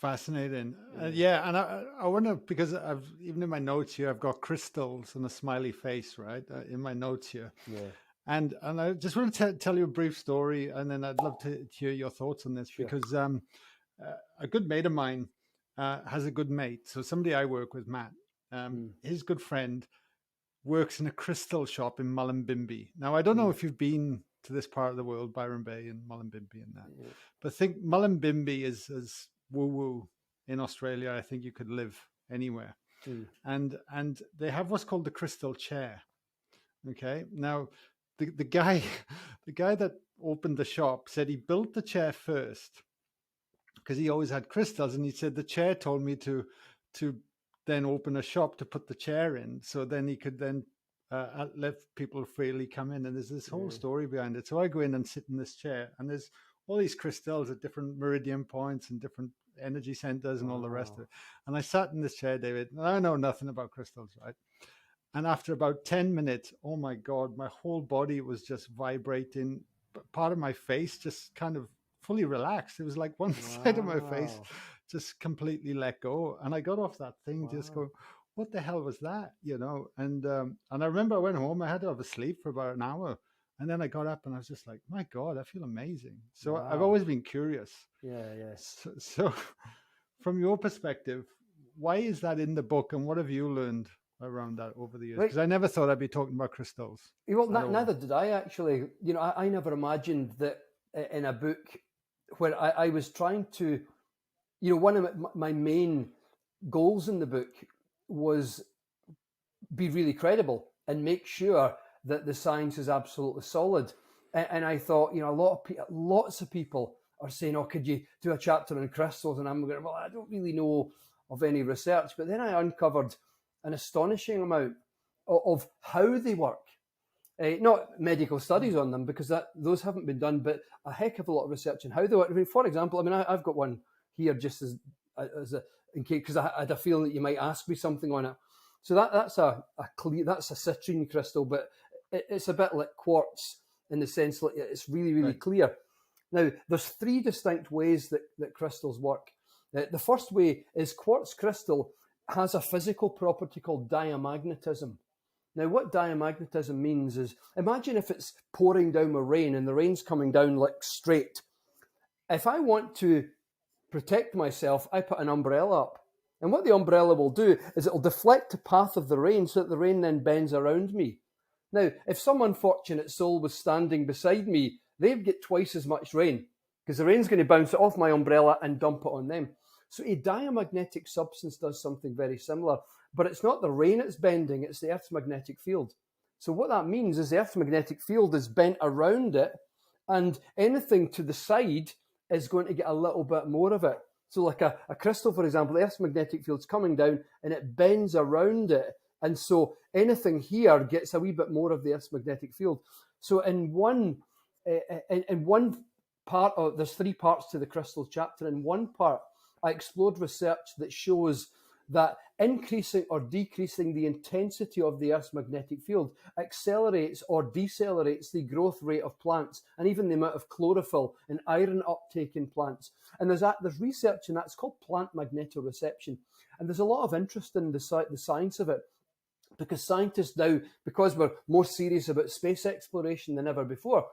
Fascinating. Yeah. Yeah, and I wonder, because I've, even in my notes here, I've got crystals and a smiley face, right, in my notes here. Yeah. And I just want to tell you a brief story, and then I'd love to hear your thoughts on this, Sure. because a good mate of mine has a good mate. So somebody I work with, Matt, his good friend works in a crystal shop in Mullumbimby. Now, I don't know if you've been to this part of the world, Byron Bay and Mullumbimby and that, but I think Mullumbimby is as woo-woo in Australia. I think you could live anywhere. And they have what's called the crystal chair. Okay. Now, the guy that opened the shop said he built the chair first because he always had crystals, and he said the chair told me to then open a shop to put the chair in, so then he could then let people freely come in. And there's this whole story behind it. So I go in and sit in this chair, and there's all these crystals at different meridian points and different energy centers and all the rest of it. And I sat in this chair, David, and I know nothing about crystals, right? And after about 10 minutes, oh my God, my whole body was just vibrating. Part of my face just kind of fully relaxed. It was like one side of my face just completely let go. And I got off that thing just going, what the hell was that? You know? And I remember I went home, I had to have a sleep for about an hour. And then I got up and I was just like, my God, I feel amazing. So I've always been curious. So from your perspective, why is that in the book, and what have you learned around that over the years? Because I never thought I'd be talking about crystals. Well, neither did I, actually. You know, I never imagined that in a book where I was trying to, you know, one of my main goals in the book was be really credible and make sure that the science is absolutely solid. And I thought, you know, lots of people are saying, oh, could you do a chapter on crystals? And I'm going, well, I don't really know of any research. But then I uncovered an astonishing amount of how they work. Not medical studies on them, because those haven't been done, but a heck of a lot of research on how they work. I mean, for example, I've got one here just as in case, because I had a feeling that you might ask me something on it. So that's a citrine crystal, but it's a bit like quartz in the sense that it's really, really clear. Now, there's 3 distinct ways that crystals work. The first way is quartz crystal has a physical property called diamagnetism. Now, what diamagnetism means is, imagine if it's pouring down with rain and the rain's coming down like straight. If I want to protect myself, I put an umbrella up. And what the umbrella will do is it'll deflect the path of the rain so that the rain then bends around me. Now, if some unfortunate soul was standing beside me, they'd get twice as much rain because the rain's going to bounce it off my umbrella and dump it on them. So a diamagnetic substance does something very similar, but it's not the rain it's bending, it's the Earth's magnetic field. So what that means is the Earth's magnetic field is bent around it, and anything to the side is going to get a little bit more of it. So like a crystal, for example, the Earth's magnetic field's coming down and it bends around it. And so anything here gets a wee bit more of the Earth's magnetic field. So in one part of, there's 3 parts to the crystals chapter. In one part, I explored research that shows that increasing or decreasing the intensity of the Earth's magnetic field accelerates or decelerates the growth rate of plants and even the amount of chlorophyll and iron uptake in plants. And there's research in that. It's called plant magnetoreception. And there's a lot of interest in the science of it, because scientists now, because we're more serious about space exploration than ever before,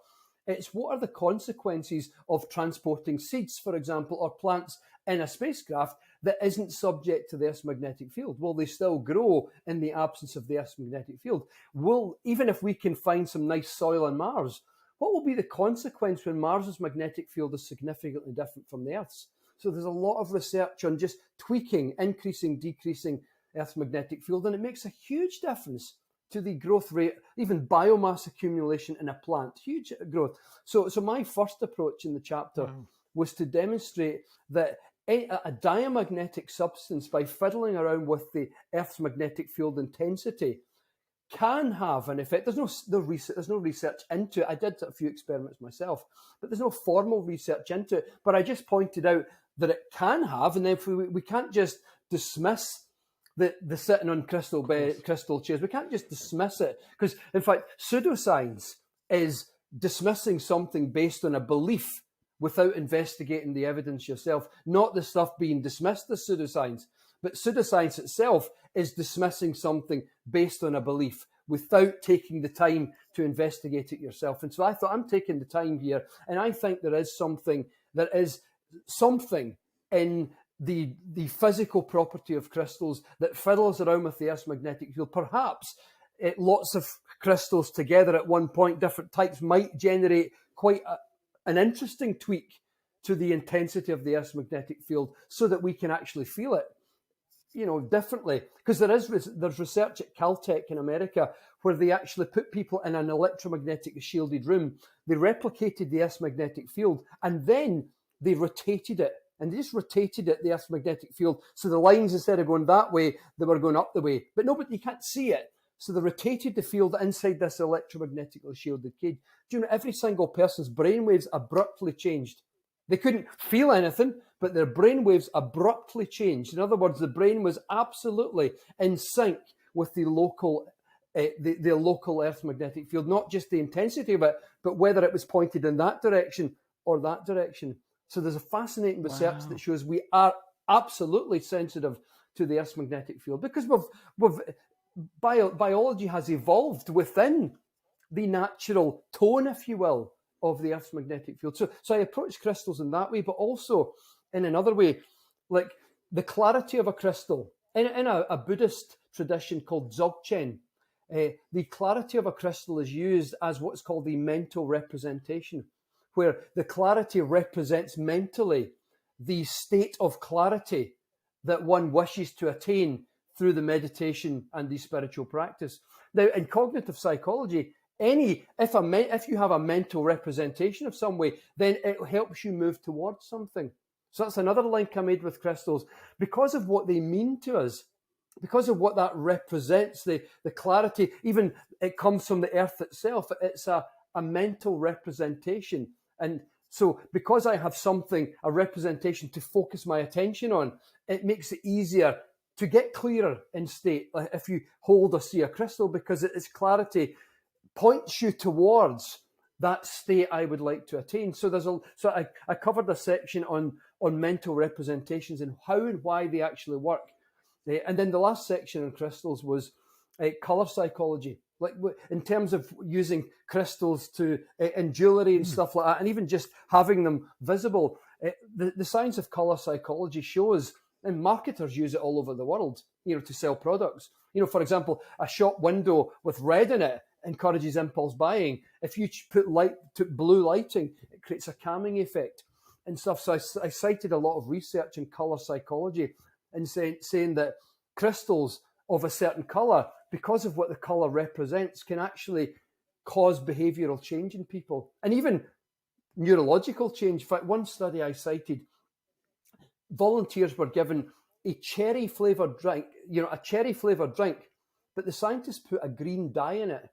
it's what are the consequences of transporting seeds, for example, or plants in a spacecraft that isn't subject to the Earth's magnetic field? Will they still grow in the absence of the Earth's magnetic field? Even if we can find some nice soil on Mars, what will be the consequence when Mars's magnetic field is significantly different from the Earth's? So there's a lot of research on just tweaking, increasing, decreasing Earth's magnetic field, and it makes a huge difference to the growth rate, even biomass accumulation in a plant, huge growth. So my first approach in the chapter was to demonstrate that a diamagnetic substance, by fiddling around with the Earth's magnetic field intensity, can have an effect. There's no research into it. I did a few experiments myself, but there's no formal research into it. But I just pointed out that it can have, and then we can't just dismiss the sitting on crystal chairs. We can't just dismiss it, because in fact, pseudoscience is dismissing something based on a belief without investigating the evidence yourself. Not the stuff being dismissed as pseudoscience, but pseudoscience itself is dismissing something based on a belief without taking the time to investigate it yourself. And so I thought, I'm taking the time here, and I think there is something in the physical property of crystals that fiddles around with the Earth's magnetic field. Perhaps lots of crystals together at one point, different types, might generate quite an interesting tweak to the intensity of the Earth's magnetic field so that we can actually feel it, differently. Because there's research at Caltech in America where they actually put people in an electromagnetic shielded room. They replicated the Earth's magnetic field, and then they rotated it. And they just rotated it, the Earth's magnetic field. So the lines, instead of going that way, they were going up the way. But nobody, you can't see it. So they rotated the field inside this electromagnetically shielded cage. Do you know, every single person's brainwaves abruptly changed. They couldn't feel anything, but their brainwaves abruptly changed. In other words, the brain was absolutely in sync with the local Earth magnetic field, not just the intensity of it, but whether it was pointed in that direction or that direction. So there's a fascinating research that shows we are absolutely sensitive to the Earth's magnetic field because biology has evolved within the natural tone, if you will, of the Earth's magnetic field. So I approach crystals in that way, but also in another way, like the clarity of a crystal. In a Buddhist tradition called Dzogchen, the clarity of a crystal is used as what's called the mental representation, where the clarity represents mentally the state of clarity that one wishes to attain through the meditation and the spiritual practice. Now, in cognitive psychology, if you have a mental representation of some way, then it helps you move towards something. So that's another link I made with crystals. Because of what they mean to us, because of what that represents, the clarity, even it comes from the earth itself, it's a mental representation. And so because I have a representation to focus my attention on, it makes it easier to get clearer in state. Like if you hold or see a crystal, because its clarity points you towards that state I would like to attain. So I covered a section on mental representations and how and why they actually work. And then the last section on crystals was color psychology, like in terms of using crystals in jewelry and stuff like that, and even just having them visible. The science of color psychology shows, and marketers use it all over the world, to sell products. For example, a shop window with red in it encourages impulse buying. If you put blue lighting, it creates a calming effect and stuff. So I cited a lot of research in color psychology and saying that crystals of a certain color, because of what the color represents, can actually cause behavioral change in people and even neurological change. In fact, one study I cited, volunteers were given a cherry flavored drink, but the scientists put a green dye in it.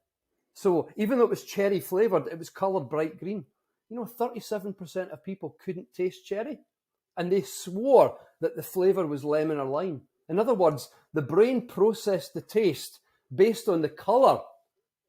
So even though it was cherry flavored, it was colored bright green. 37% of people couldn't taste cherry, and they swore that the flavor was lemon or lime. In other words, the brain processed the taste based on the color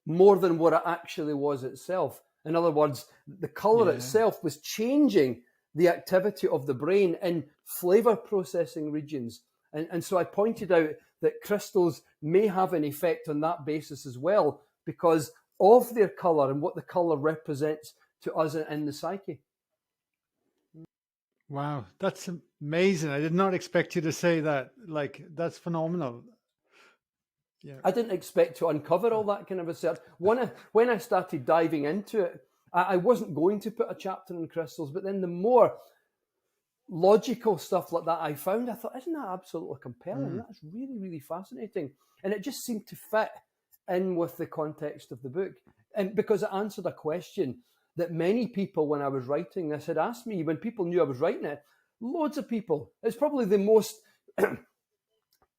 more than what it actually was itself. In other words, the color itself was changing the activity of the brain in flavor processing regions. And so I pointed out that crystals may have an effect on that basis as well, because of their color and what the color represents to us in the psyche. Wow, that's amazing. I did not expect you to say that. Like, that's phenomenal. Yeah, I didn't expect to uncover all that kind of research. When I started diving into it, I wasn't going to put a chapter on crystals, but then the more logical stuff like that I found, I thought, isn't that absolutely compelling? That's really, really fascinating. And it just seemed to fit in with the context of the book. And because it answered a question that many people, when I was writing this, had asked me when people knew I was writing it. Loads of people. It's probably the most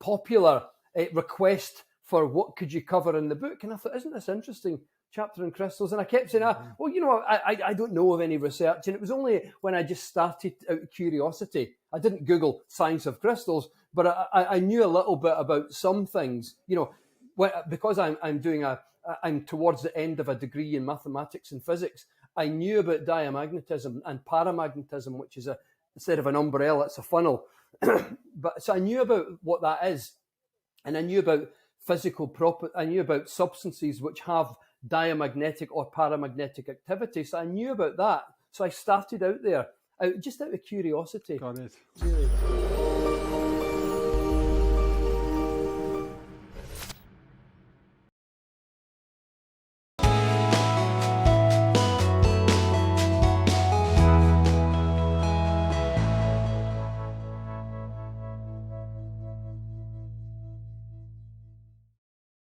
popular request for what could you cover in the book. And I thought, isn't this interesting? Chapter on crystals. And I kept saying, I don't know of any research. And it was only when I just started out of curiosity. I didn't Google science of crystals, but I knew a little bit about some things, because I'm towards the end of a degree in mathematics and physics. I knew about diamagnetism and paramagnetism, which is instead of an umbrella, it's a funnel. But so I knew about what that is, and I knew about I knew about substances which have diamagnetic or paramagnetic activity. So I knew about that. So I started out there, just out of curiosity. Got it. Really.